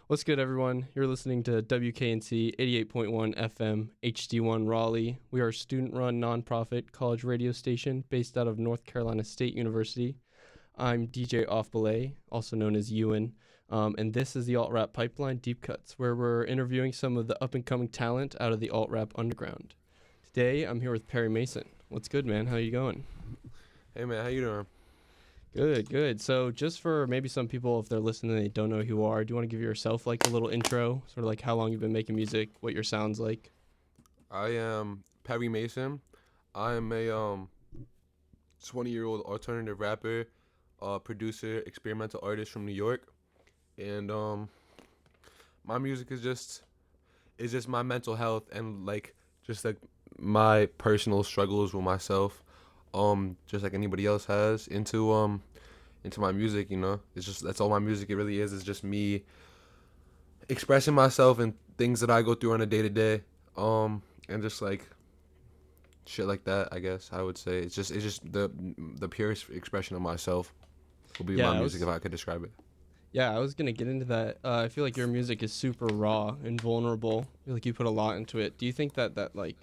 What's good, everyone? You're listening to WKNC 88.1 FM, HD1 Raleigh. We are a student-run nonprofit college radio station based out of North Carolina State University. I'm DJ Off Belay, also known as Ewan, and this is the Altrap Pipeline Deepcuts, where we're interviewing some of the up-and-coming talent out of the alt-rap underground. Today, I'm here with Perry Maysun. What's good, man? How you going? Hey man, how you doing? Good. So just for maybe some people, if they're listening and they don't know who you are, do you want to give yourself like a little intro, sort of like how long you've been making music, what your sound's like? I am Perry Maysun. I am a 20-year-old alternative rapper, producer, experimental artist from New York, and my music is just my mental health and just like my personal struggles with myself, just like anybody else has into my music. It's just that's all my music it really is. It's just me expressing myself and things that I go through on a day to day, and just like shit like that. I guess I would say it's just the purest expression of myself would be Yeah, my music if I could describe it. I was gonna get into that. I feel like your music is super raw and vulnerable. I feel like you put a lot into it. Do you think that like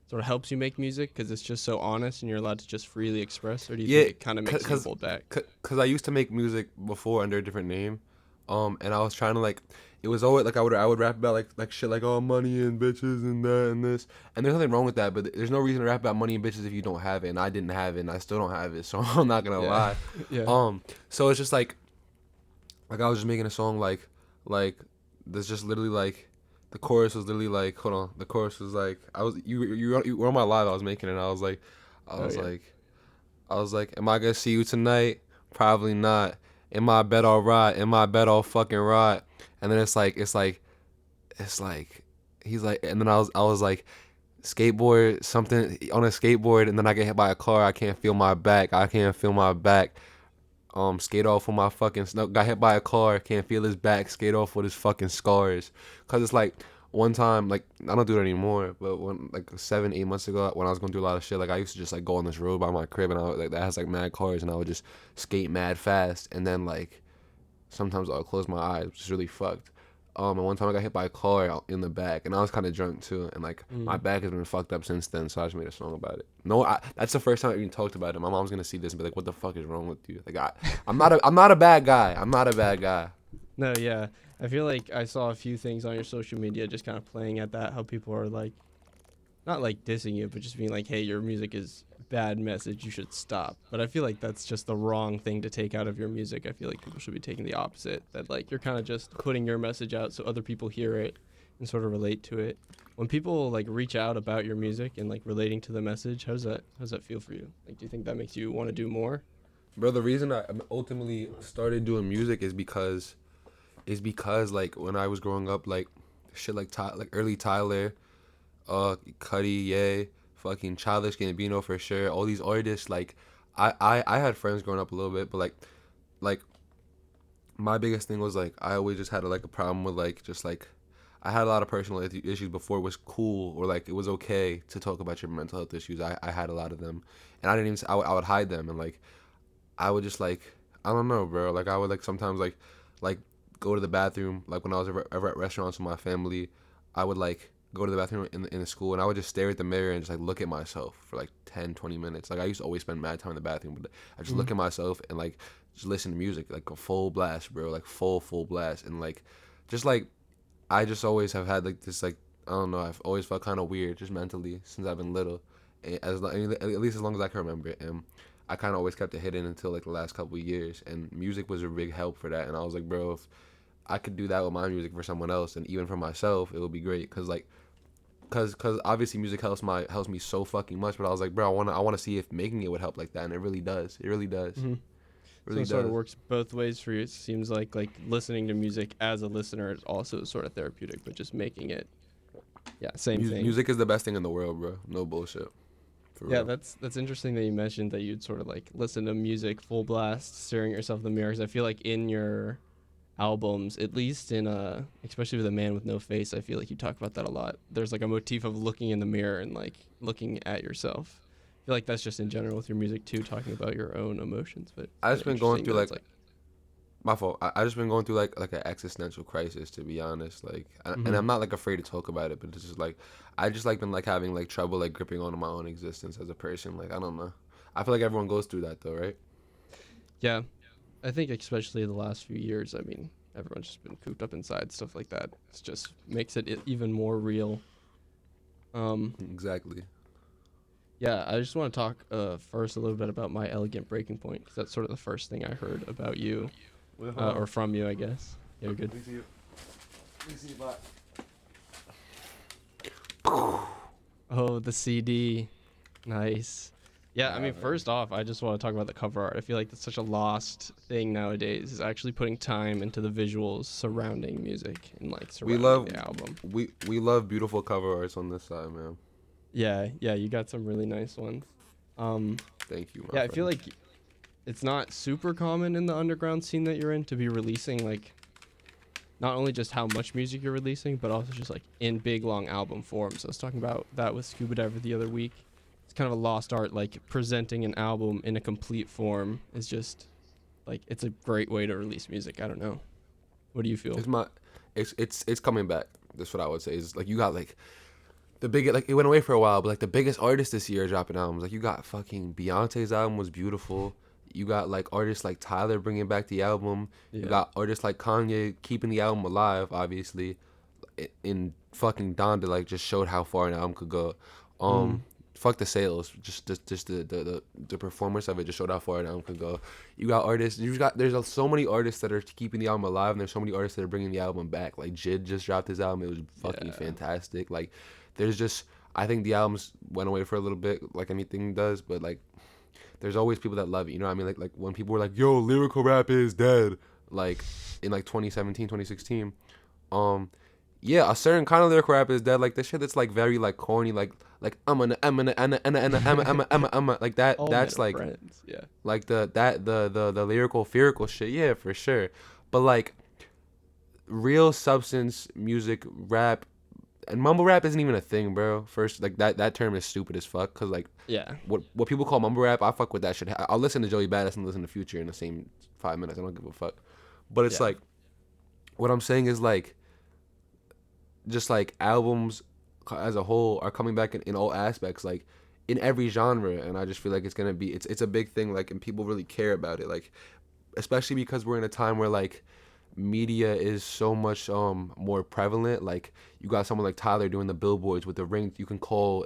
sort of helps you make music because it's just so honest and you're allowed to just freely express, or do you think it kind of makes you hold back? Cause I used to make music before under a different name, and I was trying to it was always I would rap about like shit like money and bitches and that and this, and there's nothing wrong with that, but there's no reason to rap about money and bitches if you don't have it, and I didn't have it, and I still don't have it, so I'm not gonna lie. Yeah. So it's just like I was just making a song like there's just literally the chorus was literally hold on, the chorus was you were on my live I was making it, and I was like am I gonna see you tonight? Probably not. In my bed all right, in my bed all fucking right. And then it's like he's like, and then I was like skateboard something on a skateboard, and then I get hit by a car, I can't feel my back, skate off with my fucking got hit by a car, can't feel his back, skate off with his fucking scars. Cause it's like one time, like I don't do it anymore, but when 7-8 months ago when I was going through a lot of shit, like I used to just like go on this road by my crib, and I would, that has like mad cars, and I would just skate mad fast, and then like sometimes I'll close my eyes, which is really fucked. And one time I got hit by a car in the back, and I was kind of drunk too, and my back has been fucked up since then. So I just made a song about it. No, that's the first time I even talked about it. My mom's gonna see this and be like, "What the fuck is wrong with you?" Like I'm not a bad guy. I'm not a bad guy. No, yeah. I feel like I saw a few things on your social media just kind of playing at that, how people are like, not like dissing you, but just being like, hey, your music is bad message, you should stop. But I feel like that's just the wrong thing to take out of your music. I feel like people should be taking the opposite, that like you're kind of just putting your message out so other people hear it and sort of relate to it. When people like reach out about your music and like relating to the message, how does that feel for you? Like, do you think that makes you want to do more? Bro, the reason I ultimately started doing music is because like when I was growing up, like shit like early Tyler, Cudi, Ye, fucking Childish Gambino for sure. All these artists, like I had friends growing up a little bit, but like my biggest thing was like I always just had a problem with I had a lot of personal issues before it was cool, or like it was okay to talk about your mental health issues. I had a lot of them, and I didn't even I would hide them, and like I would just I don't know, bro. Like I would sometimes like go to the bathroom, like when I was ever at restaurants with my family. I would go to the bathroom in the school, and I would just stare at the mirror and just look at myself for 10-20 minutes. Like I used to always spend mad time in the bathroom, but I just look at myself and just listen to music a full blast, bro, full blast, and just I just always have had this I don't know, I've always felt kind of weird just mentally since I've been little, at least as long as I can remember, and I kind of always kept it hidden until the last couple of years, and music was a big help for that. And I was like, bro, if I could do that with my music for someone else and even for myself, it would be great, cause obviously music helps me so fucking much. But I was like, bro, I wanna see if making it would help like that, and it really does. It really does. Mm-hmm. Really so it sort of works both ways for you. It seems like listening to music as a listener is also sort of therapeutic, but just making it, same thing. Music is the best thing in the world, bro. No bullshit. For real. That's interesting that you mentioned that you'd sort of listen to music full blast, staring at yourself in the mirror. 'Cause I feel like in your albums, at least in especially with A Man with No Face, I feel like you talk about that a lot. There's a motif of looking in the mirror and looking at yourself. I feel like that's just in general with your music too, talking about your own emotions. But I've just been going through My fault. I just been going through like an existential crisis, to be honest. Like, and Mm-hmm. I'm not like afraid to talk about it, but it's just like I just like been like having like trouble like gripping onto my own existence as a person. Like, I don't know. I feel like everyone goes through that though, right? Yeah, I think especially the last few years. I mean, everyone's just been cooped up inside, stuff like that. It just makes it even more real. Um, Exactly. yeah, I just want to talk first a little bit about My Elegant Breaking Point, because that's sort of the first thing I heard about you, Wait, hold on. or from you, I guess. Yeah, good. Let me see you. Let me see you back. Oh, the CD. Nice. Yeah, I Yeah, mean, man. first off, I just want to talk about the cover art. I feel like that's such a lost thing nowadays, is actually putting time into the visuals surrounding music and like We surrounding love the album. we love beautiful cover arts on this side, man. Yeah, yeah, you got some really nice ones. Um, Thank you, my yeah, I feel friend. like it's not super common in the underground scene that you're in to be releasing like not only just how much music you're releasing, but also just like in big long album form. So I was talking about that with Scuba Diver the other week. It's kind of a lost art, like presenting an album in a complete form is just like it's a great way to release music. I don't know. What do you feel? It's my it's coming back. That's what I would say. Is like you got like the biggest, like it went away for a while, but like the biggest artists this year are dropping albums. Like you got fucking Beyonce's album was beautiful. You got like artists like Tyler bringing back the album. You Yeah. got artists like Kanye keeping the album alive. Obviously, in fucking Donda like just showed how far an album could go. Mm. Fuck the sales, just the performance of it just showed how far an album could go. You got artists. You got so many artists that are keeping the album alive, and there's so many artists that are bringing the album back. Like Jid just dropped his album. It was fucking Yeah. fantastic. Like there's just I think the albums went away for a little bit, like anything does, but like there's always people that love it. You know what I mean? Like when people were like, "Yo, lyrical rap is dead," like in like 2017, 2016. Yeah, a certain kind of lyrical rap is dead. Like this shit that's like very like corny, like like that. All men That's are like friends. Yeah. the lyrical lyrical shit. Yeah, for sure. But like real substance music, rap, and mumble rap isn't even a thing, bro. First, like that term is stupid as fuck. Cause like Yeah. what people call mumble rap, I fuck with that shit. I'll listen to Joey Badass and listen to Future in the same 5 minutes. I don't give a fuck. But it's Yeah. like what I'm saying is like just like albums as a whole are coming back in all aspects, like in every genre, and I just feel like it's gonna be it's a big thing, like, and people really care about it, like especially because we're in a time where like media is so much more prevalent. Like you got someone like Tyler doing the billboards with the ring. You can call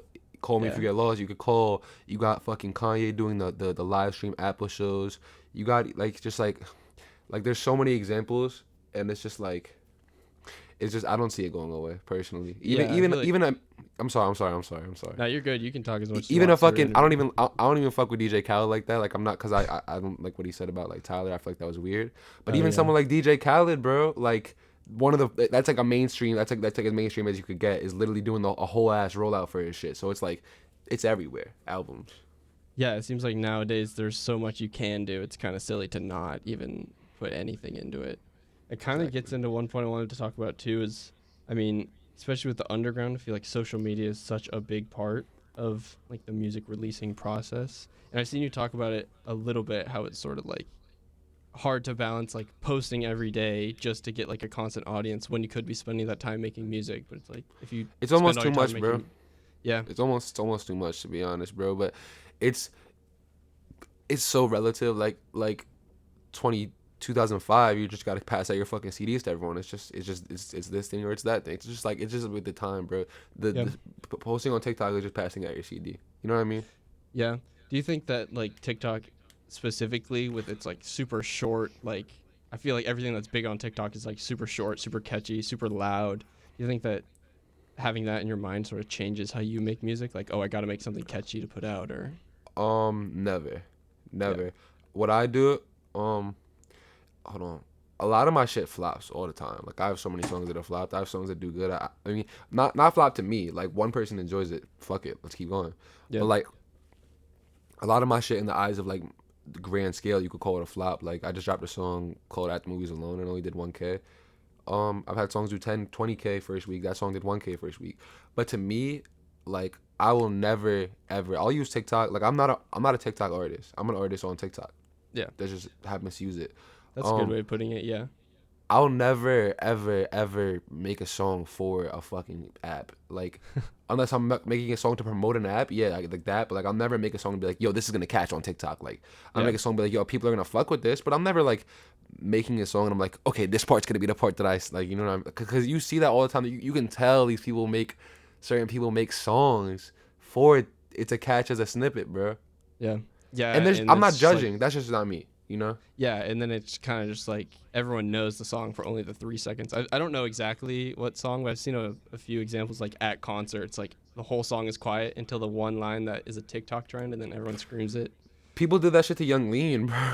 me if Yeah. you get lost. You could call. You got fucking Kanye doing the live stream Apple shows. You got like just like there's so many examples, and it's just like it's just I don't see it going away personally. Even Yeah. I even feel like even I'm sorry. now you're good. You can talk as much as you Even a want to. fucking I don't even fuck with DJ Khaled like that. Like I'm not because I don't like what he said about like Tyler. I feel like that was weird. But Oh even yeah. someone like DJ Khaled, bro, like one of the that's like a mainstream. That's like as mainstream as you could get. Is literally doing a whole ass rollout for his shit. So it's like it's everywhere. Albums. Yeah, it seems like nowadays there's so much you can do. It's kind of silly to not even put anything into it. It kind of gets Exactly. into one point I wanted to talk about too is, I mean, especially with the underground, I feel like social media is such a big part of like the music releasing process. And I've seen you talk about it a little bit, how it's sort of like hard to balance like posting every day just to get like a constant audience when you could be spending that time making music. But it's like if you It's spend almost all too your time much, bro. making, yeah, It's almost too much to be honest, bro. But it's it's so relative. Like 2005, you just gotta pass out your fucking CDs to everyone. It's this thing or it's that thing. It's just with the time, bro. yeah. The posting on TikTok is just passing out your CD. You know what I mean? Yeah. Do you think that like TikTok specifically with its like super short, like I feel like everything that's big on TikTok is like super short, super catchy, super loud. Do you think that having that in your mind sort of changes how you make music? Like, oh, I got to make something catchy to put out or Never, yeah. never. What I do, hold on. A lot of my shit flops all the time. Like I have so many songs that have flopped. I have songs that do good. I mean, not flop to me. Like one person enjoys it. Fuck it. Let's keep going. Yeah. But like a lot of my shit in the eyes of like the grand scale, you could call it a flop. Like I just dropped a song called At the Movies Alone and only did 1K. I've had songs do 10, 20K first week. That song did 1K first week. But to me, like I will never ever. I'll use TikTok. Like I'm not a TikTok artist. I'm an artist on TikTok Yeah. that just happens to use it. That's a good way of putting it. Yeah. I'll never ever ever make a song for a fucking app. Like, unless I'm making a song to promote an app, yeah, like that. But like, I'll never make a song and be like, yo, this is gonna catch on TikTok. Like, I'll Yeah. make a song and be like, yo, people are gonna fuck with this. But I'm never like making a song and I'm like, okay, this part's gonna be the part that like, you know what I'm, because you see that all the time. You can tell these people certain people make songs for it to catch as a snippet, bro. Yeah. Yeah. And And I'm not it's just, like, judging. That's just not me, you know. yeah, and then it's kind of just like everyone knows the song for only the 3 seconds. I don't know exactly what song, but I've seen a few examples like at concerts. Like the whole song is quiet until the one line that is a TikTok trend, and then everyone screams it. People did that shit to Young Lean, bro.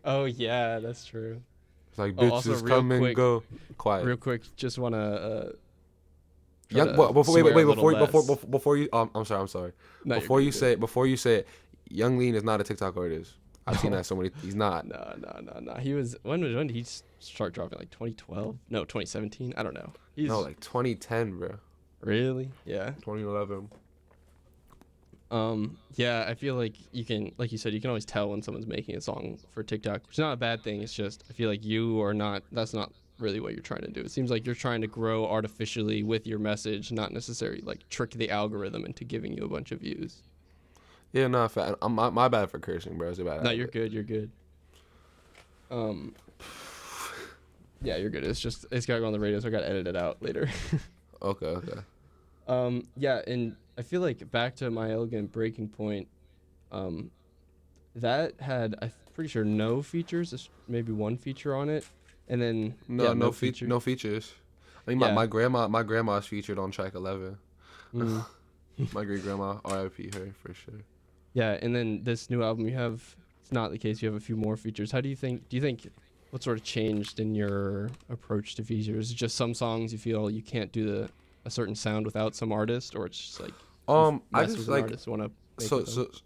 Oh yeah, that's true. It's like, Oh, also, bitches real come and quick- go. Quiet. Real quick, just wanna Young, try to before, swear a wait, little before less. before you, I'm sorry. No, you're Before good, you say it, Young Lean is not a TikTok artist. I've seen No. that so many. He's not. No. He was when did he start dropping? Like 2012? No, 2017. I don't know. He's No, like 2010, bro. really, yeah. 2011. Yeah, I feel like you can, like you said, you can always tell when someone's making a song for TikTok, which is not a bad thing. It's just I feel like you are not. That's not really what you're trying to do. It seems like you're trying to grow artificially with your message, not necessarily like trick the algorithm into giving you a bunch of views. Yeah, no, I'm my bad for cursing, bro. It's a bad No, habit. you're good. You're good. Yeah, you're good. It's just it's gotta go on the radio, so I gotta edit it out later. Okay. Yeah, and I feel like back to My Elegant Breaking Point, that had I'm pretty sure no features, just maybe one feature on it, and then No feature. features. I mean, Yeah. my grandma's featured on track 11. Mhm. My great grandma, R.I.P. her for sure. Yeah, and then this new album you have, it's not the case. You have a few more features. How do you think what sort of changed in your approach to features? Is it just some songs you feel you can't do a certain sound without some artist, or it's just like I mess just with an like artist want to make so with them? so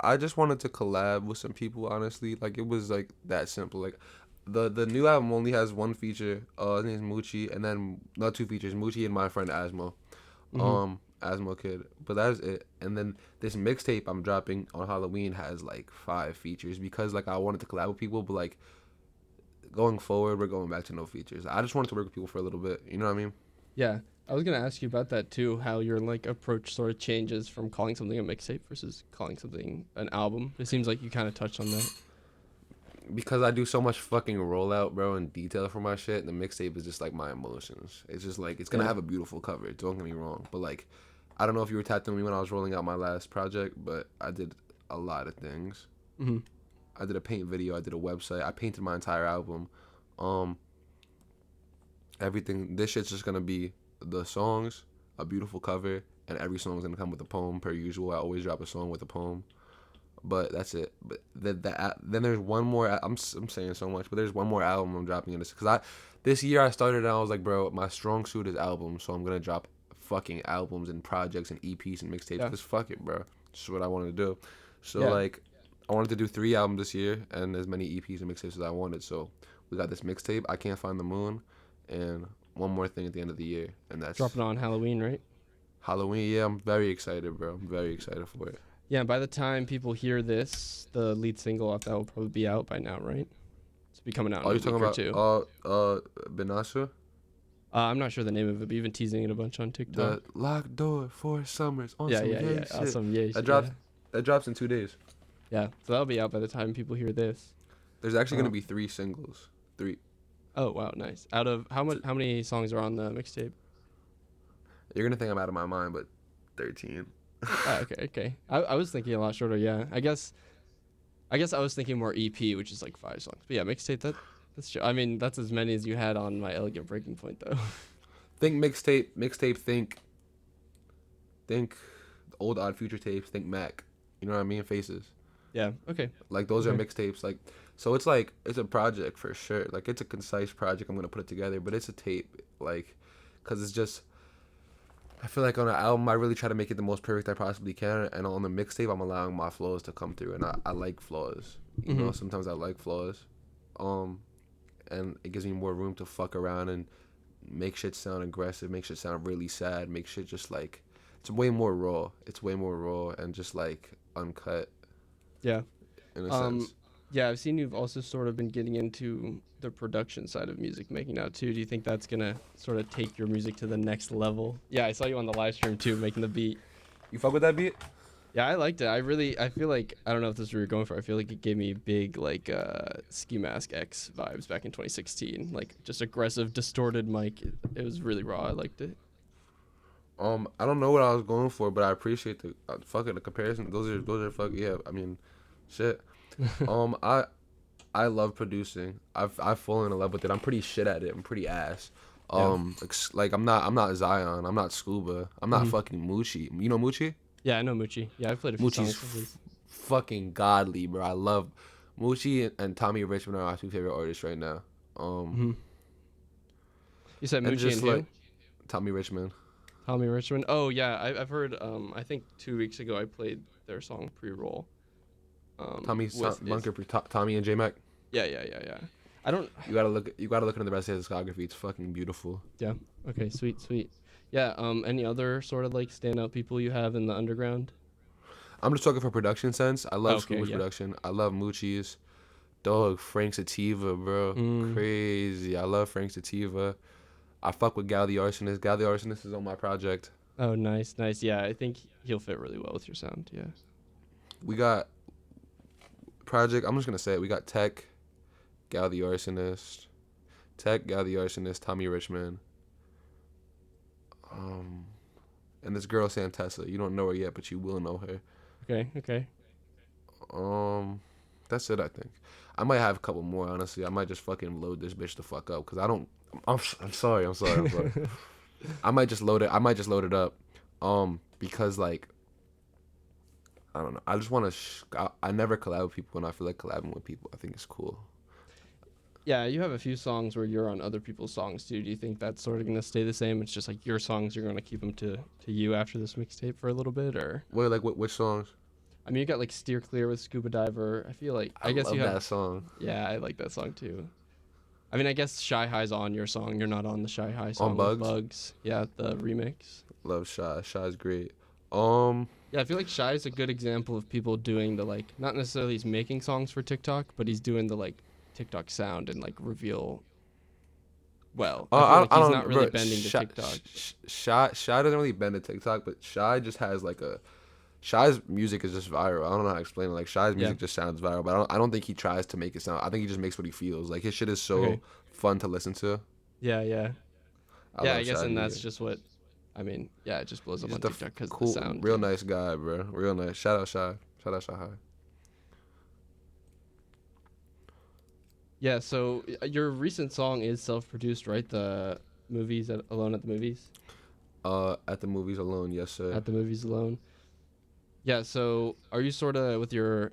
I just wanted to collab with some people, honestly. Like, it was like that simple. Like, the new album only has one feature. His name is Moochie, and then not two features, Moochie and my friend Asmo. Mhm. Asmo Kid. But that's it. And then this mixtape I'm dropping on Halloween has like 5 features because like I wanted to collab with people, but like going forward we're going back to no features. I just wanted to work with people for a little bit. You know what I mean? Yeah, I was gonna ask you about that too. How your like approach sort of changes from calling something a mixtape versus calling something an album. It seems like you kind of touched on that. Because I do so much fucking rollout, bro, and detail for my shit. The mixtape is just like my emotions. It's just like it's gonna Yeah. have a beautiful cover. Don't get me wrong, but like I don't know if you were tapping me when I was rolling out my last project, but I did a lot of things. Hmm. I did a paint video. I did a website. I painted my entire album. Everything. This shit's just gonna be the songs, a beautiful cover, and every song's gonna come with a poem per usual. I always drop a song with a poem. But that's it. But then there's one more. I'm saying so much, but there's one more album I'm dropping in this because this year I started and I was like, bro, my strong suit is albums, so I'm gonna drop fucking albums and projects and EPs and mixtapes. Yeah. Just fuck it, bro. Just what I wanted to do. So Yeah. like, I wanted to do 3 albums this year and as many EPs and mixtapes as I wanted. So we got this mixtape, I Can't Find the Moon, and one more thing at the end of the year, and that's Dropping on Halloween, right? Halloween. Yeah, I'm very excited, bro. I'm very excited for it. Yeah. By the time people hear this, the lead single off that will probably be out by now, right? It's be coming out in Are a you week talking or about two. Benasha? I'm not sure the name of it, but you've been teasing it a bunch on TikTok. The locked door for summers on Yeah, some yeah, yay yeah. shit. Awesome, yeah. That drops. That drops in 2 days. Yeah, so that'll be out by the time people hear this. There's actually Oh. gonna be 3 singles. 3. Oh wow, nice. Out of how many songs are on the mixtape? You're gonna think I'm out of my mind, but 13. Oh, okay. I was thinking a lot shorter. Yeah, I guess I was thinking more EP, which is like 5 songs. But yeah, mixtape. That's true. I mean, that's as many as you had on My Elegant Breaking Point, though. Think mixtape. Think old Odd Future tapes. Think Mac. You know what I mean? Faces. Yeah. Okay. Like those are Okay. mixtapes. Like, so it's like it's a project for sure. Like, it's a concise project. I'm gonna put it together, but it's a tape. Like, cause it's just. I feel like on an album, I really try to make it the most perfect I possibly can, and on the mixtape, I'm allowing my flaws to come through, and I like flaws. You know, sometimes I like flaws, and it gives me more room to fuck around and make shit sound aggressive, make shit sound really sad, make shit just like it's way more raw. It's way more raw and just like uncut Yeah. in a sense. Yeah, I've seen you've also sort of been getting into the production side of music making now too. Do you think that's gonna sort of take your music to the next level? Yeah, I saw you on the live stream too, making the beat. You fuck with that beat? Yeah, I liked it. I feel like, I don't know if this is what you're going for. I feel like it gave me big, like, Ski Mask X vibes back in 2016. Like, just aggressive, distorted mic. It was really raw. I liked it. I don't know what I was going for, but I appreciate the fucking the comparison. Those are fucking yeah. I mean, shit. Um, I I love producing. I've fallen in love with it. I'm pretty shit at it. I'm pretty ass. Yeah. Like I'm not Zion. I'm not Scuba. I'm not Hmm. fucking Moochie. You know Moochie? Yeah, I know Moochie. Yeah, I've played a few Moochie's songs with his. fucking godly, bro. I love Moochie and Tommy Richmond are my two favorite artists right now. Hmm. You said And Moochie and just like who? Tommy Richmond. Tommy Richmond. Oh yeah, I've heard. I think 2 weeks ago I played their song Pre-Roll. With Bunker, Tommy and J Mac. Yeah. I don't. You gotta look into the rest of his discography. It's fucking beautiful. Yeah. Okay. Sweet. Yeah. Any other sort of like standout people you have in the underground? I'm just talking for production sense. I love Okay. Scuba's Yeah. production. I love Moochie's. Dog, Frank Sativa, bro. Mm. Crazy. I love Frank Sativa. I fuck with Gal the Arsonist. Gal the Arsonist is on my project. Oh, nice. Yeah, I think he'll fit really well with your sound. Yeah. We got project. I'm just gonna say it. We got Tech, Gal the Arsonist, Tech, Gal the Arsonist, Tommy Richmond, and this girl Santessa. You don't know her yet, but you will know her. Okay. That's it. I think I might have a couple more. Honestly, I might just fucking load this bitch the fuck up because I don't. I'm sorry. I might just load it. I might just load it up. Because like I don't know. I just want to. I never collab with people, and I feel like collabing with people. I think it's cool. Yeah, you have a few songs where you're on other people's songs too. Do you think that's sort of gonna stay the same? It's just like your songs, you're gonna keep them to you after this mixtape for a little bit, or? Wait, like which songs? I mean, you got like Steer Clear with Scuba Diver. I feel like I guess love you have. that song. Yeah, I like that song too. I mean, I guess Shy High's on your song. You're not on the Shy High song. On Bugs? With Bugs. Yeah, the remix. Love Shy. Shy's great. Yeah, I feel like Shy is a good example of people doing the like, not necessarily he's making songs for TikTok, but he's doing the like TikTok sound and like reveal. Well, I feel like he's not really bending to TikTok. Shy doesn't really bend to TikTok, but Shy just has like a. Shy's music is just viral. I don't know how to explain it. Like Shy's music just sounds viral, but I don't think he tries to make it sound. I think he just makes what he feels. Like his shit is so fun to listen to. Yeah. I guess, Shy's and that's music. just what. I mean, yeah, it just blows up He's on just TikTok because cool, of the sound. real nice guy, bro. Real nice. Shout out Shy. Shout out Shy High. Yeah, so your recent song is self-produced, right? The movies Alone at the Movies. At the movies alone, yes sir. At the Movies Alone. Yeah, so are you sort of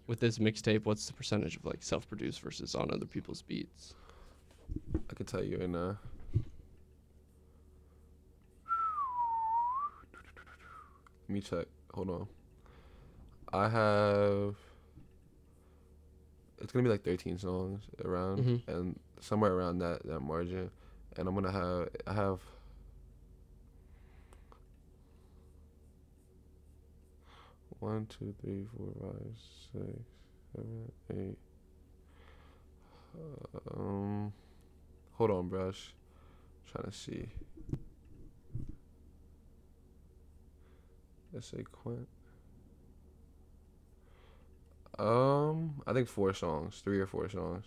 with this mixtape? What's the percentage of like self-produced versus on other people's beats? I can tell you right now. Let me check. Hold on. I have. It's gonna be like 13 songs around, and somewhere around that margin, and I have. One, two, three, four, five, six, seven, eight. Hold on, brush. Trying to see. Let's say Quint. I think 4 songs, 3 or 4 songs.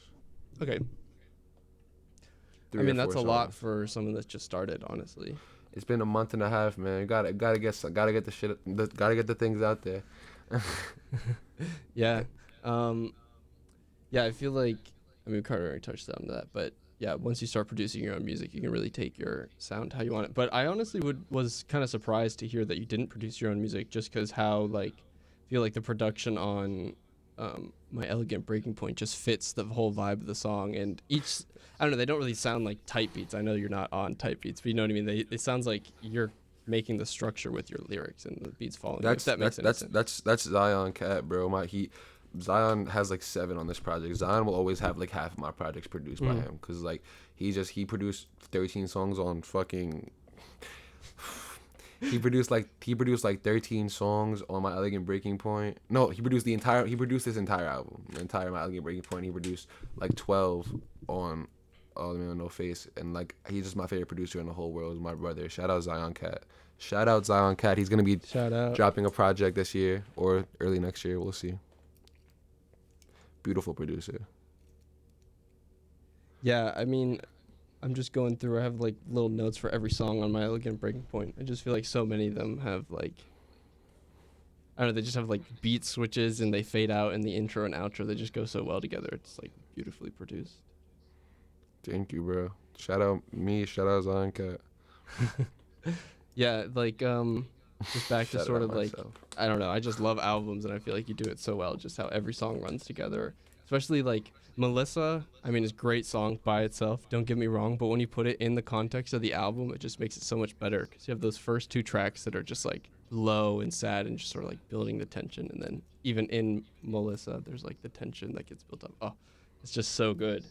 Okay. I mean, that's a lot for someone that's just started, honestly. It's been a month and a half, man. You gotta get the things out there. Yeah. Yeah, I feel like, I mean, Carter already touched on that, but yeah, once you start producing your own music, you can really take your sound how you want it. But I honestly was kind of surprised to hear that you didn't produce your own music, just because how like I feel like the production on My Elegant Breaking Point just fits the whole vibe of the song, and I don't know, they don't really sound like type beats. I know you're not on type beats, but you know what I mean. It sounds like you're making the structure with your lyrics and the beats following. If that makes any sense. That's Zioncat, bro. Zion has like 7 on this project. Zion will always have like half of my projects produced by him, because like he produced 13 songs on fucking. he produced like 13 songs on My Elegant Breaking Point. No, he produced this entire album, the entire My Elegant Breaking Point. He produced like 12 on All the Man with No Face, and like he's just my favorite producer in the whole world. Is my brother. Shout out Zioncat. Shout out Zioncat. He's gonna be Shout out. dropping a project this year or early next year. We'll see. Beautiful producer. Yeah, I mean, I'm just going through. I have like little notes for every song on My Elegant Breaking Point. I just feel like so many of them have like, I don't know, they just have like beat switches and they fade out in the intro and outro. They just go so well together. It's like beautifully produced. Thank you, bro. Shout out me. Shout out Zioncat. Yeah, like just back to Shout sort out of like, myself. I don't know. I just love albums and I feel like you do it so well. Just how every song runs together, especially like Melissa. I mean, it's a great song by itself. Don't get me wrong, but when you put it in the context of the album, it just makes it so much better because you have those first two tracks that are just like low and sad and just sort of like building the tension, and then even in Melissa, there's like the tension that gets built up. Oh, it's just so good.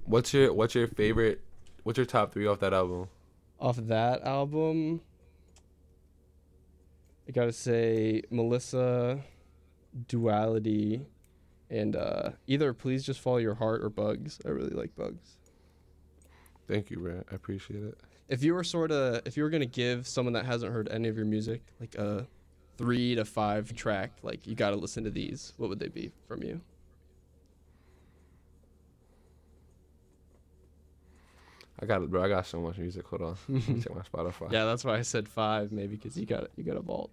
What's your favorite? What's your top 3 off that album? Off of that album, I gotta say Melissa, Duality, and either Please Just Follow Your Heart or Bugs. I really like Bugs. Thank you, bro. I appreciate it. If you were gonna give someone that hasn't heard any of your music like a 3 to 5 track, like you gotta listen to these, what would they be from you? I got it, bro. I got so much music. Hold on. Let me check my Spotify. Yeah, that's why I said 5 maybe because you got a vault.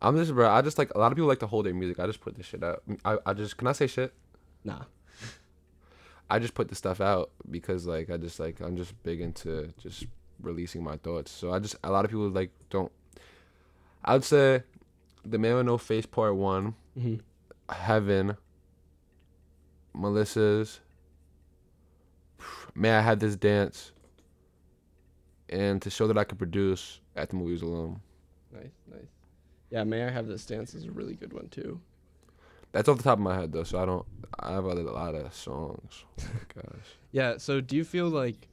I'm just, bro. I just like a lot of people like to hold their music. I just put this shit out. I just can I say shit? Nah. I just put the stuff out because like I'm just big into just releasing my thoughts. So a lot of people like don't. I would say, The Man with No Face Part 1, Heaven, Melissa's, May I Have This Dance, and To Show That I Could Produce, At the Movies Alone. Nice. Yeah, May I Have This Dance is a really good one too. That's off the top of my head though, so I have a lot of songs. Oh my gosh. Yeah, so do you feel like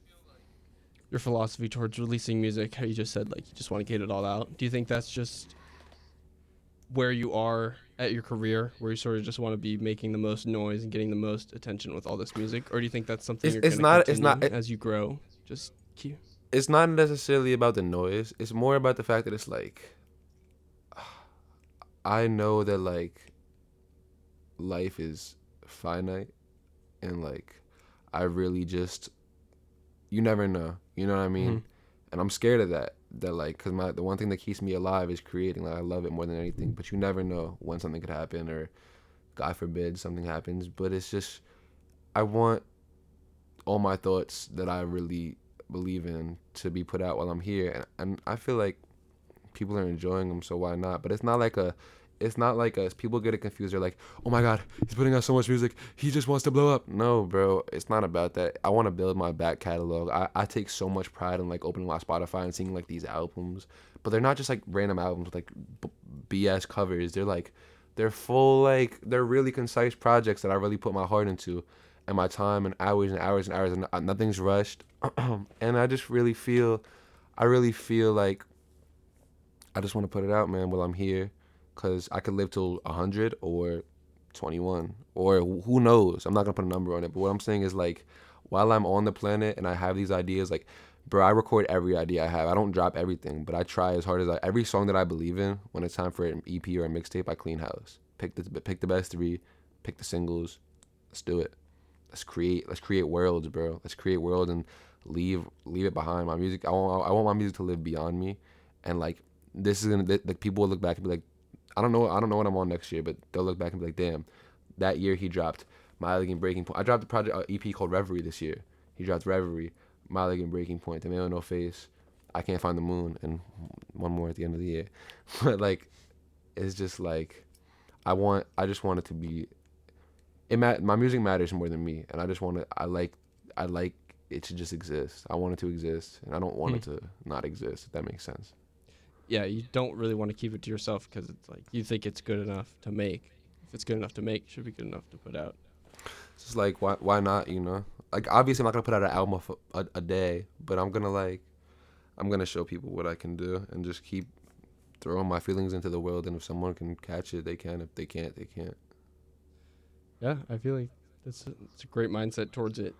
your philosophy towards releasing music, how you just said like you just want to get it all out, do you think that's just where you are at your career, where you sort of just want to be making the most noise and getting the most attention with all this music, or do you think that's something you're going to continue as you grow? Just keep. It's not necessarily about the noise. It's more about the fact that it's like, I know that like life is finite, and like I really just, you never know. You know what I mean? Mm-hmm. And I'm scared of that. That like, cause the one thing that keeps me alive is creating. Like I love it more than anything. But you never know when something could happen, or God forbid something happens. But it's just, I want all my thoughts that I really believe in to be put out while I'm here, and I feel like people are enjoying them, so why not? But it's not like people get it confused. They're like, oh my god, he's putting out so much music, he just wants to blow up. No, bro, it's not about that. I want to build my back catalog. I take so much pride in like opening my Spotify and seeing like these albums, but they're not just like random albums with like BS covers. They're full, like they're really concise projects that I really put my heart into and my time and hours and hours and hours, and nothing's rushed. And I really feel like I just want to put it out, man, while I'm here. Because I could live till 100 or 21 or who knows. I'm not going to put a number on it. But what I'm saying is, like, while I'm on the planet and I have these ideas, like, bro, I record every idea I have. I don't drop everything, but I try as hard as every song that I believe in, when it's time for an EP or a mixtape, I clean house. Pick the best 3, pick the singles. Let's do it. Let's create worlds, bro. Let's create worlds and leave it behind. My music, I want my music to live beyond me. And, like, this is going to, like, people will look back and be like, I don't know what I'm on next year, but they'll look back and be like, damn, that year he dropped My Elegant Breaking Point. I dropped a project EP called Reverie this year. He dropped Reverie, My Elegant Breaking Point, The Man with No Face, I Can't Find the Moon, and one more at the end of the year. But like, it's just like, I just want it to be, my music matters more than me, and I like it to just exist. I want it to exist, and I don't want it to not exist, if that makes sense. Yeah, you don't really want to keep it to yourself because it's like you think it's good enough to make. If it's good enough to make, it should be good enough to put out. It's just like, why not, you know? Like, obviously I'm not going to put out an album a day, but I'm going to like, I'm gonna show people what I can do and just keep throwing my feelings into the world. And if someone can catch it, they can. If they can't, they can't. Yeah, I feel like it's a great mindset towards it.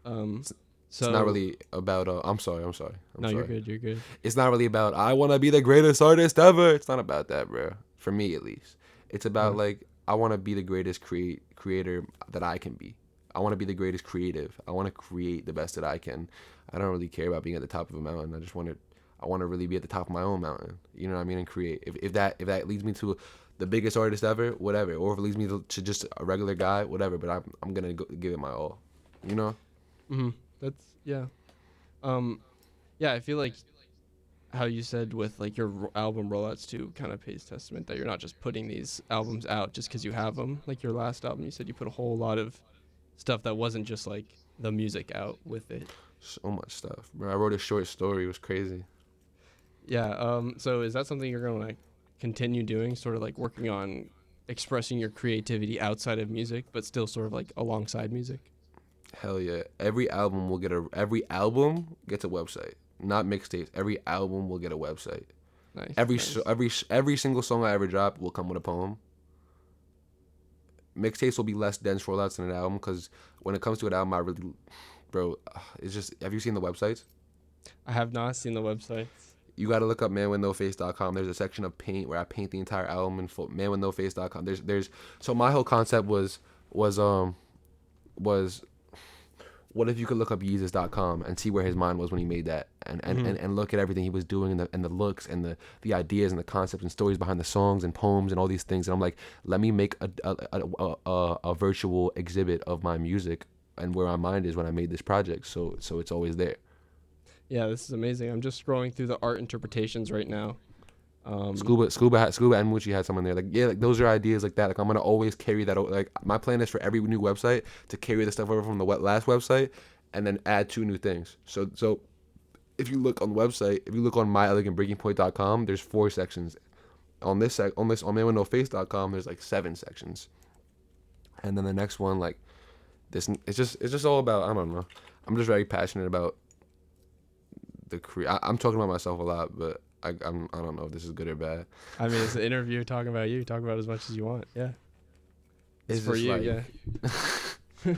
Um, It's not so really about. I'm sorry. I'm no, you're sorry. good. You're good. It's not really about I want to be the greatest artist ever. It's not about that, bro. For me, at least, it's about Uh, like I want to be the greatest creator that I can be. I want to be the greatest creative. I want to create the best that I can. I don't really care about being at the top of a mountain. I want to really be at the top of my own mountain. You know what I mean? And create. If that leads me to the biggest artist ever, whatever. Or if it leads me to just a regular guy, whatever. But I'm gonna give it my all. You know? that's yeah. Um, yeah, I feel like how you said with like your album rollouts too kind of pays testament that you're not just putting these albums out just because you have them. Like your last album, you said you put a whole lot of stuff that wasn't just like the music out with it. So much stuff, bro. I wrote a short story. It was crazy. Yeah. So is that something you're gonna like continue doing? Sort of like working on expressing your creativity outside of music, but still sort of like alongside music. Hell yeah. Every album gets a website. Not mixtapes. Every album will get a website. Nice. Every Nice. every single song I ever drop will come with a poem. Mixtapes will be less dense rollouts than an album because when it comes to an album, I really, bro, it's just. Have you seen the websites? I have not seen the websites. You got to look up manwithnoface.com. There's a section of paint where I paint the entire album in full. Manwithnoface.com. There's so my whole concept was what if you could look up Yeezus.com and see where his mind was when he made that and look at everything he was doing and the looks and the ideas and the concepts and stories behind the songs and poems and all these things. And I'm like, let me make a virtual exhibit of my music and where my mind is when I made this project. So it's always there. Yeah, this is amazing. I'm just scrolling through the art interpretations right now. Scuba and Mucci had someone there. Like, yeah, like those are ideas like that. Like I'm gonna always carry that. Like my plan is for every new website to carry the stuff over from the last website, and then add 2 new things. So if you look on the website, if you look on myelegantbreakingpoint.com, there's 4 sections. On manwithnoface.com, there's like 7 sections. And then the next one, like this, it's just all about, I don't know. I'm just very passionate about I'm talking about myself a lot, but I don't know if this is good or bad. I mean, it's an interview talking about you. Talk about as much as you want. Yeah. It's for just you, like, yeah.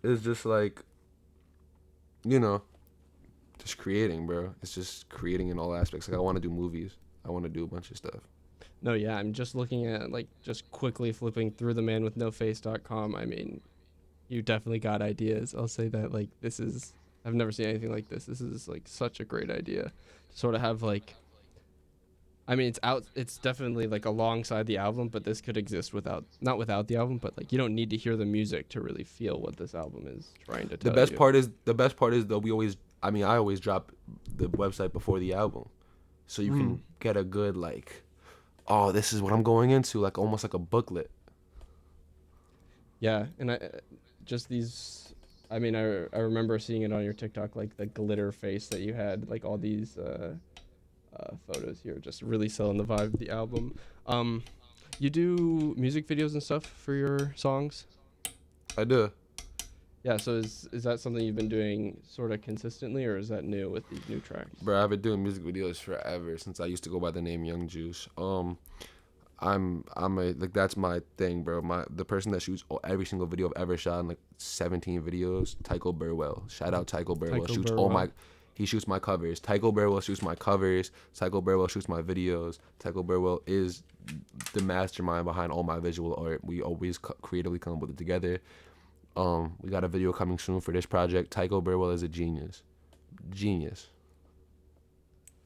It's just like, you know, just creating, bro. It's just creating in all aspects. Like I want to do movies. I want to do a bunch of stuff. No, yeah, I'm just looking at like just quickly flipping through the manwithnoface.com. I mean, you definitely got ideas. I'll say that like I've never seen anything like this. This is like such a great idea to sort of have like I mean, it's definitely like alongside the album, but this could exist not without the album, but like you don't need to hear the music to really feel what this album is trying to tell The best you. part is though I always drop the website before the album. So you can get a good like, oh, this is what I'm going into, like almost like a booklet. Yeah, and just these I mean, I remember seeing it on your TikTok, like the glitter face that you had, like all these photos here, just really selling the vibe of the album. You do music videos and stuff for your songs? I do. Yeah, so is that something you've been doing sort of consistently, or is that new with these new tracks? Bro, I've been doing music videos forever since I used to go by the name Young Juice. That's my thing, bro. The person that shoots every single video I've ever shot in like 17 videos, Tycho Burwell. Shout out Tycho Burwell. He shoots my covers. Tycho Burwell shoots my covers. Tycho Burwell shoots my videos. Tycho Burwell is the mastermind behind all my visual art. We always creatively come up with it together. We got a video coming soon for this project. Tycho Burwell is a genius. Genius.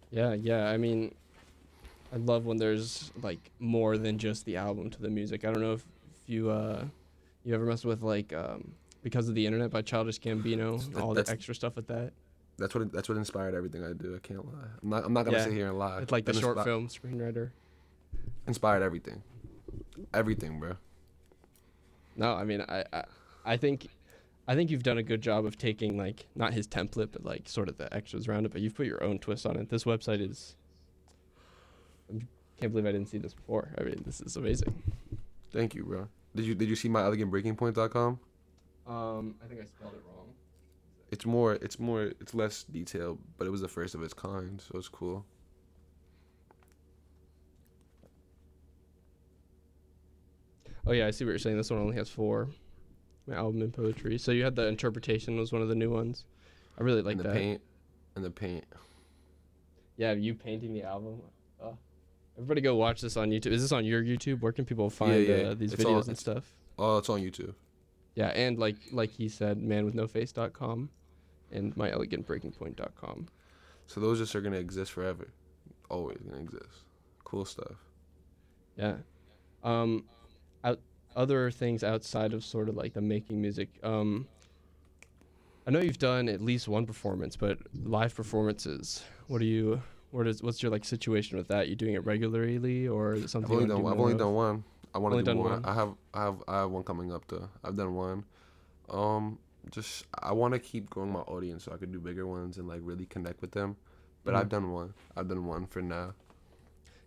Yeah. I mean, I love when there's like more than just the album to the music. I don't know if you you ever messed with like Because of the Internet by Childish Gambino, all the extra stuff with that. That's what inspired everything I do. I can't lie. I'm not gonna sit here and lie. It's like the short film screenwriter. Inspired everything. Everything, bro. No, I mean I think you've done a good job of taking like not his template but like sort of the extras around it, but you've put your own twist on it. This website is I can't believe I didn't see this before. I mean, this is amazing. Thank you, bro. Did you see myelegantbreakingpoint.com? I think I spelled it wrong. it's less detailed, but it was the first of its kind, so it's cool. Oh yeah, I see what you're saying. This one only has four. My album in poetry. So you had the interpretation was one of the new ones. I really like And the that. paint, and the paint. Yeah, you painting the album. Uh, Everybody go watch this on YouTube. Is this on your YouTube? Where can people Yeah, find yeah. these It's videos all and stuff? it's on YouTube. Yeah, and like he said, manwithnoface.com and myelegantbreakingpoint.com. So those just are gonna exist forever. Always gonna exist. Cool stuff. Yeah. Um, out other things outside of sort of like the making music. I know you've done at least one performance, but live performances. What's your like situation with that? You doing it regularly, or is it something you want to do I've more only of? done one. I want Only to do done more. one. I have one coming up though. I've done one. Um, just I want to keep growing my audience so I could do bigger ones and like really connect with them. But Mhm. I've done one. I've done one for now.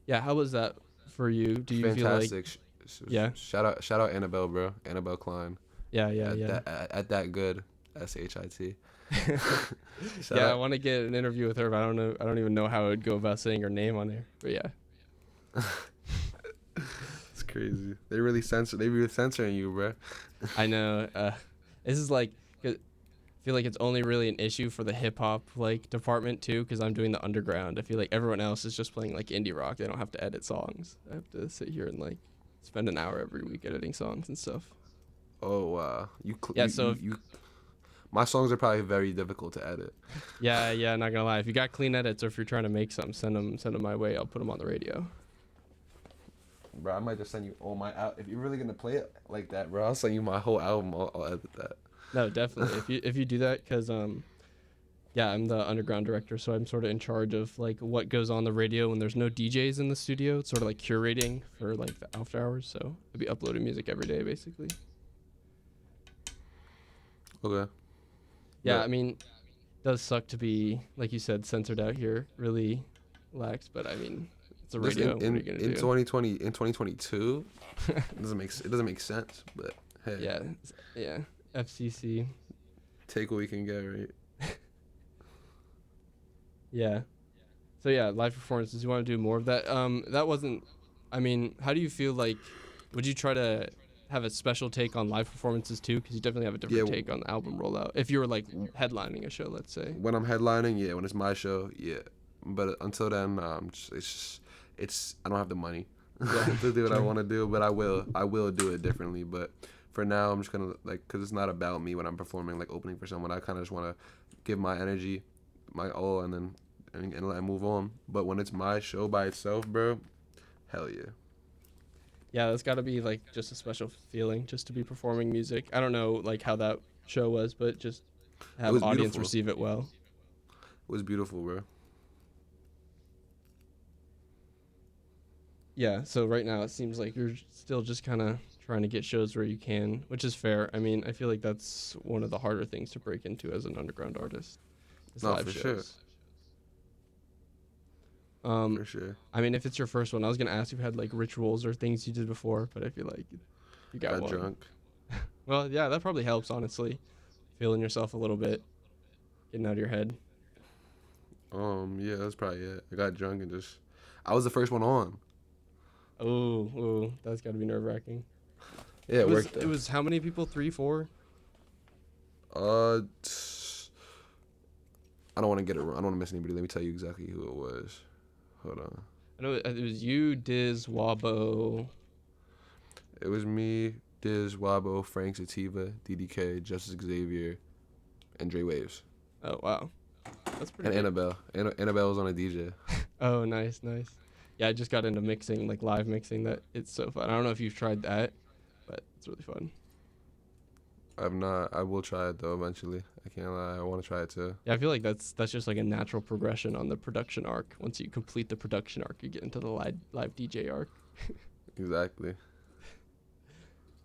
Yeah, how was that for you? Do you feel like Fantastic. yeah, Shout out Annabelle, bro. Annabelle Klein. yeah, yeah, yeah. At that good. SHIT. Shout Yeah, I out. want to get an interview with her, but I don't know. I don't even know how I would go about saying her name on there. But yeah, It's crazy. They really censoring you, bro. I know. This is like, I feel like it's only really an issue for the hip hop like department too, because I'm doing the underground. I feel like everyone else is just playing like indie rock. They don't have to edit songs. I have to sit here and like spend an hour every week editing songs and stuff. Oh wow. Yeah, so if, My songs are probably very difficult to edit. yeah, yeah, not gonna lie. If you got clean edits or if you're trying to make some, send them my way. I'll put them on the radio. Bro, I might just send you all my if you're really gonna play it like that, bro. I'll send you my whole album. I'll edit that. No, definitely. If you do that, cause yeah, I'm the underground director, so I'm sort of in charge of like what goes on the radio when there's no DJs in the studio. It's sort of like curating for like the after hours. So I'll be uploading music every day, basically. Okay. Yeah, But I mean, it does suck to be like you said censored out here, really lax. But I mean, it's a just radio. What are you gonna in do? 2020 in 2022, it doesn't make sense. But hey, Yeah, yeah. FCC. take what we can get, right? Yeah. So yeah, live performances. You want to do more of that? That wasn't. I mean, how do you feel like? Would you try to have a special take on live performances too? Because you definitely have a different Yeah. take on the album rollout. If you were like headlining a show, let's say. When I'm headlining, yeah. When it's my show, yeah. But until then, it's I don't have the money Yeah. to do what I True. want to do. But I will do it differently. But for now, I'm just gonna like, cause it's not about me when I'm performing, like opening for someone. I kind of just want to give my energy, my all, and then and let it move on. But when it's my show by itself, bro, hell yeah. Yeah, that's got to be like just a special feeling just to be performing music. I don't know like how that show was, but just It have was audience beautiful. receive it well. It was beautiful, bro. Yeah, so right now it seems like you're still just kind of trying to get shows where you can, which is fair. I mean, I feel like that's one of the harder things to break into as an underground artist. Is No, live for sure. shows. Um, For sure. I mean, if it's your first one, I was gonna ask if you had like rituals or things you did before, but I feel like you got Got one. drunk. Well, yeah, that probably helps, honestly. Feeling yourself a little bit, getting out of your head. Yeah, that's probably it. I got drunk and just, I was the first one on. Oh, that's got to be nerve wracking. Yeah, it worked. It was how many people? 3, 4? Uh, I don't want to get it wrong. I don't want to miss anybody. Let me tell you exactly who it was. Hold on. I know it was you, Diz, Wabo. It was me, Diz, Wabo, Frank Sativa, DDK, Justice Xavier, and Dre Waves. Oh wow, that's pretty. And Good. Annabelle. Annabelle was on a DJ. Oh, nice. Yeah, I just got into mixing, like live mixing. That it's so fun. I don't know if you've tried that, but it's really fun. I've not. I will try it though eventually. I can't lie. I want to try it too. Yeah, I feel like that's just like a natural progression on the production arc. Once you complete the production arc, you get into the live DJ arc. Exactly.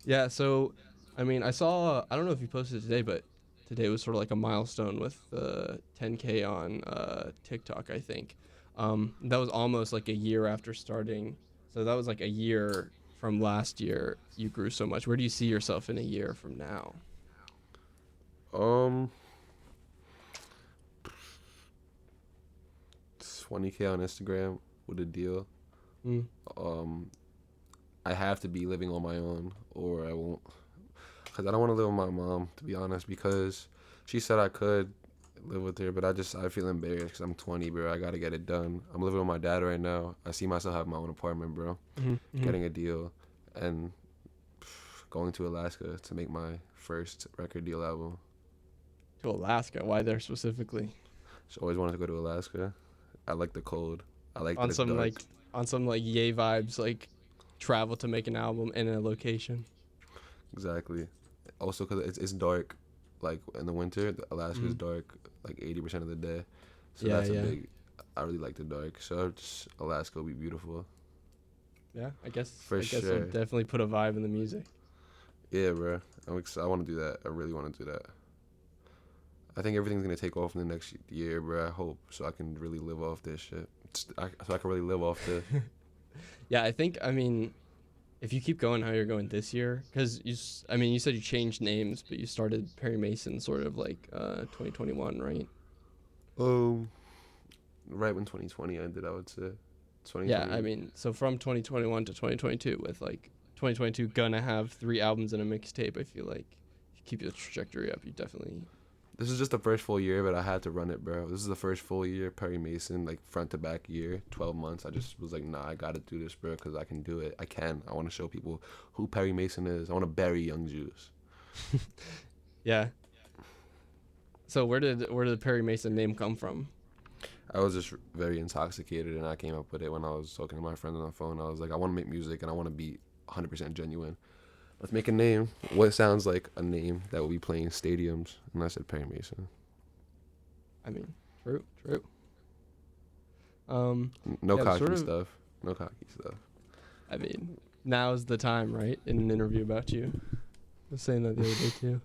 Yeah, so I mean, I saw. I don't know if you posted today, but today was sort of like a milestone with 10K on TikTok. I think that was almost like a year after starting. So that was like a year from last year. You grew so much. Where do you see yourself in a year from now? 20K on Instagram with a deal. Mm. I have to be living on my own, or I won't. Cause I don't want to live with my mom, to be honest. Because she said I could live with her, but I feel embarrassed because I'm 20, bro. I gotta get it done. I'm living with my dad right now. I see myself having my own apartment, bro. Mm-hmm. Getting a deal, and going to Alaska to make my first record deal album. To Alaska? Why there specifically? Just always wanted to go to Alaska. I like the cold. I like that On it's some dark. like on some like yay vibes, like travel to make an album in a location. Exactly. Also, cause it's dark, like in the winter, Alaska is dark like 80% of the day. So Yeah, that's a yeah. big. I really like the dark. So just Alaska will be beautiful. Yeah, I guess Sure. it'll definitely put a vibe in the music. Yeah, bro. I want to do that. I really want to do that. I think everything's gonna take off in the next year, bro. I hope so I can really live off this shit. So I can really live off this. Yeah, I mean, if you keep going how you're going this year, because you said you changed names, but you started Perry Maysun sort of like 2021, right? Right when 2020 ended, I would say. 2020. Yeah, I mean, so from 2021 to 2022, with like 2022 gonna have 3 albums and a mixtape. I feel like if you keep your trajectory up, you definitely. This is just the first full year, but I had to run it, bro. This is the first full year, Perry Maysun, like front to back year, 12 months. I just was like, nah, I gotta do this, bro, because I can do it. I can. I want to show people who Perry Maysun is. I want to bury young Jews. Yeah. So where did the Perry Maysun name come from? I was just very intoxicated, and I came up with it when I was talking to my friend on the phone. I was like, I want to make music, and I want to be 100% genuine. Let's make a name. What sounds like a name that will be playing stadiums? And I said Perry Maysun. I mean, true. No Yeah, cocky sort of- stuff. No cocky stuff. I mean, now's the time, right? In an interview about you. I was saying that the other day too.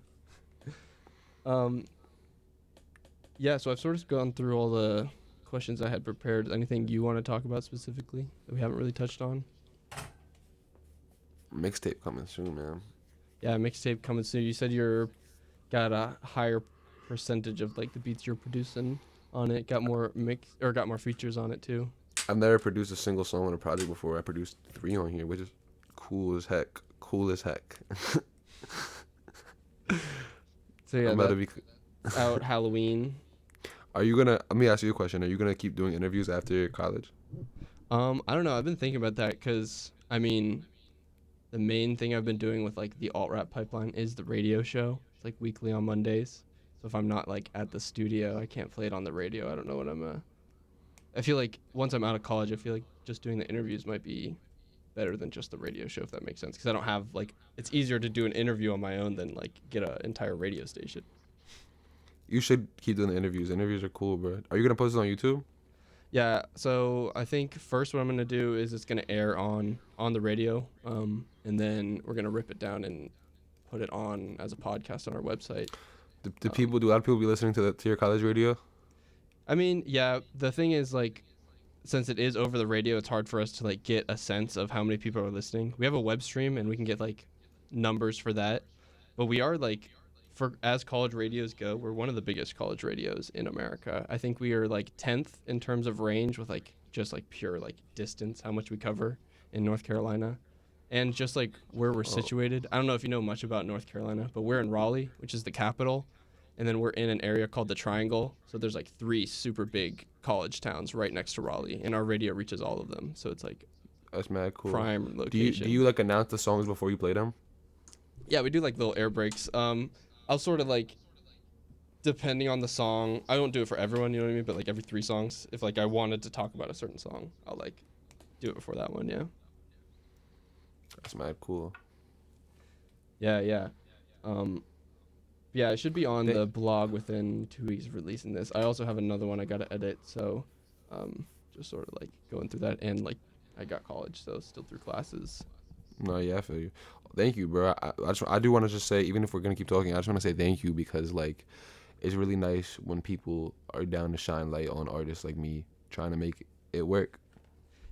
Yeah, so I've sort of gone through all the questions I had prepared. Anything you want to talk about specifically that we haven't really touched on? Mixtape coming soon, man. Yeah, mixtape coming soon. You said you're got a higher percentage of like the beats you're producing on it. Got more features on it too. I've never produced a single song on a project before. I produced 3 on here, which is cool as heck. Cool as heck. So yeah, I'm about to be. out Halloween. Let me ask you a question. Are you gonna keep doing interviews after college? I don't know. I've been thinking about that because I mean, the main thing I've been doing with like the Altrap Pipeline is the radio show. It's like weekly on Mondays. So if I'm not like at the studio, I can't play it on the radio. I don't know what I feel like once I'm out of college, I feel like just doing the interviews might be better than just the radio show, if that makes sense. Because I don't have like, it's easier to do an interview on my own than like get an entire radio station. You should keep doing the interviews. Interviews are cool, bro. Are you gonna post it on YouTube? Yeah, so I think first what I'm gonna do is it's gonna air on the radio, and then we're gonna rip it down and put it on as a podcast on our website. Do a lot of people be listening to your college radio? I mean, yeah, the thing is like, since it is over the radio, it's hard for us to like get a sense of how many people are listening. We have a web stream and we can get like numbers for that, but we are like, as college radios go, we're one of the biggest college radios in America. I think we are like 10th in terms of range with like just like pure like distance, how much we cover in North Carolina, and just like where we're situated. I don't know if you know much about North Carolina, but we're in Raleigh, which is the capital, and then we're in an area called the Triangle. So there's like 3 super big college towns right next to Raleigh, and our radio reaches all of them. So it's like That's mad cool. prime location. Do you like announce the songs before you play them? Yeah, we do like little air breaks. I'll sort of like, depending on the song, I don't do it for everyone, you know what I mean? But like every 3 songs, if like I wanted to talk about a certain song, I'll like do it before that one, yeah. That's mad cool. Yeah. Yeah, it should be on the blog within 2 weeks of releasing this. I also have another one I gotta edit, so just sort of like going through that, and like I got college, so still through classes. No, yeah, I feel you. Thank you, bro. I do want to just say, even if we're gonna keep talking, I just want to say thank you, because like, it's really nice when people are down to shine light on artists like me trying to make it work.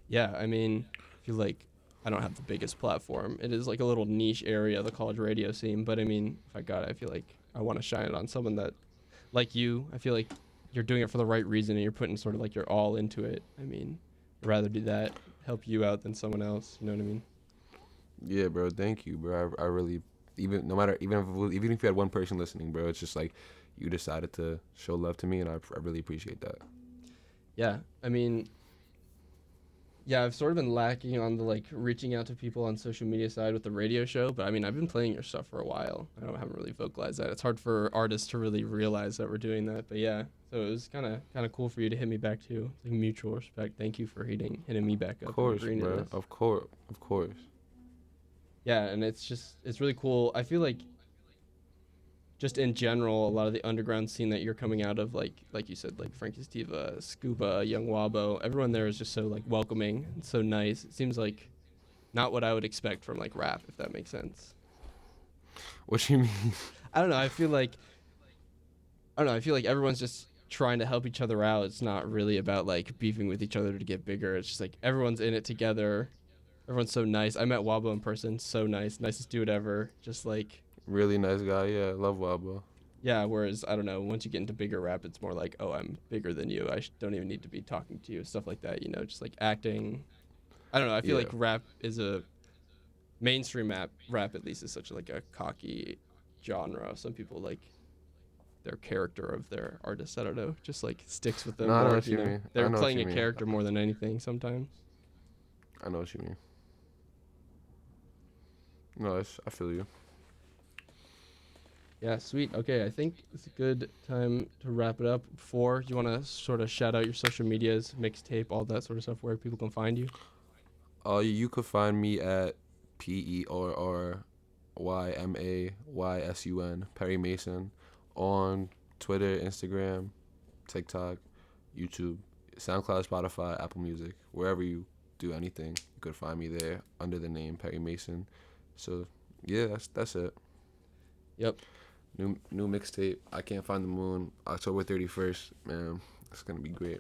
Yeah, I mean, I feel like I don't have the biggest platform. It is like a little niche area, the college radio scene. But I mean, if I got it, I feel like I want to shine it on someone that, like you, I feel like you're doing it for the right reason and you're putting sort of like your all into it. I mean, I'd rather do that, help you out than someone else. You know what I mean? Yeah, bro. Thank you, bro. I really, even no matter, even if you had one person listening, bro, it's just like you decided to show love to me, and I really appreciate that. Yeah. I mean, yeah, I've sort of been lacking on the like reaching out to people on social media side with the radio show, but I mean, I've been playing your stuff for a while. Haven't really vocalized that. It's hard for artists to really realize that we're doing that, but yeah. So it was kind of cool for you to hit me back too. It's like mutual respect. Thank you for hitting me back Of up and course, agreeing to bro. this. Of course, of course. Yeah, and it's really cool. I feel like just in general, a lot of the underground scene that you're coming out of, like you said, like Frankie Steva, Scuba, Young Wabo, everyone there is just so like welcoming and so nice. It seems like not what I would expect from like rap, if that makes sense. What you mean? I don't know. I feel like everyone's just trying to help each other out. It's not really about like beefing with each other to get bigger. It's just like everyone's in it together. Everyone's so nice. I met Wabo in person. So nice. Nicest dude ever. Just like, Really nice guy. Yeah, love Wabo. yeah, whereas, I don't know, once you get into bigger rap, it's more like, oh, I'm bigger than you. Don't even need to be talking to you. Stuff like that, you know, just like acting. I don't know. I feel Yeah. like rap is mainstream rap at least is such like a cocky genre. Some people like their character of their artist. I don't know, just like sticks with them No, I know more. what you mean. I They're know what playing you a mean. character more than anything sometimes. I know what you mean. No, I feel you. Yeah, sweet. Okay, I think it's a good time to wrap it up. Before, you want to sort of shout out your social medias, mixtape, all that sort of stuff, where people can find you? You could find me at PerryMaysun, Perry Maysun, on Twitter, Instagram, TikTok, YouTube, SoundCloud, Spotify, Apple Music, wherever you do anything, you could find me there under the name Perry Maysun. So yeah, that's it. Yep. New mixtape. I Can't Find the Moon. October 31st. Man, it's gonna be great.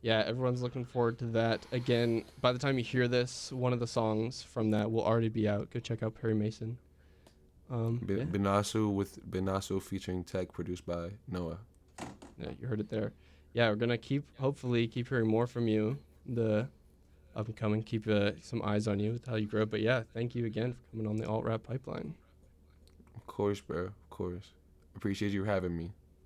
Yeah, everyone's looking forward to that. Again, by the time you hear this, one of the songs from that will already be out. Go check out Perry Maysun. Yeah. Benasu featuring Tech, produced by Noah. Yeah, you heard it there. Yeah, we're gonna hopefully keep hearing more from you. The up and coming, keep some eyes on you with how you grow. But yeah, thank you again for coming on the Altrap Pipeline. Of course, bro. Of course. Appreciate you having me.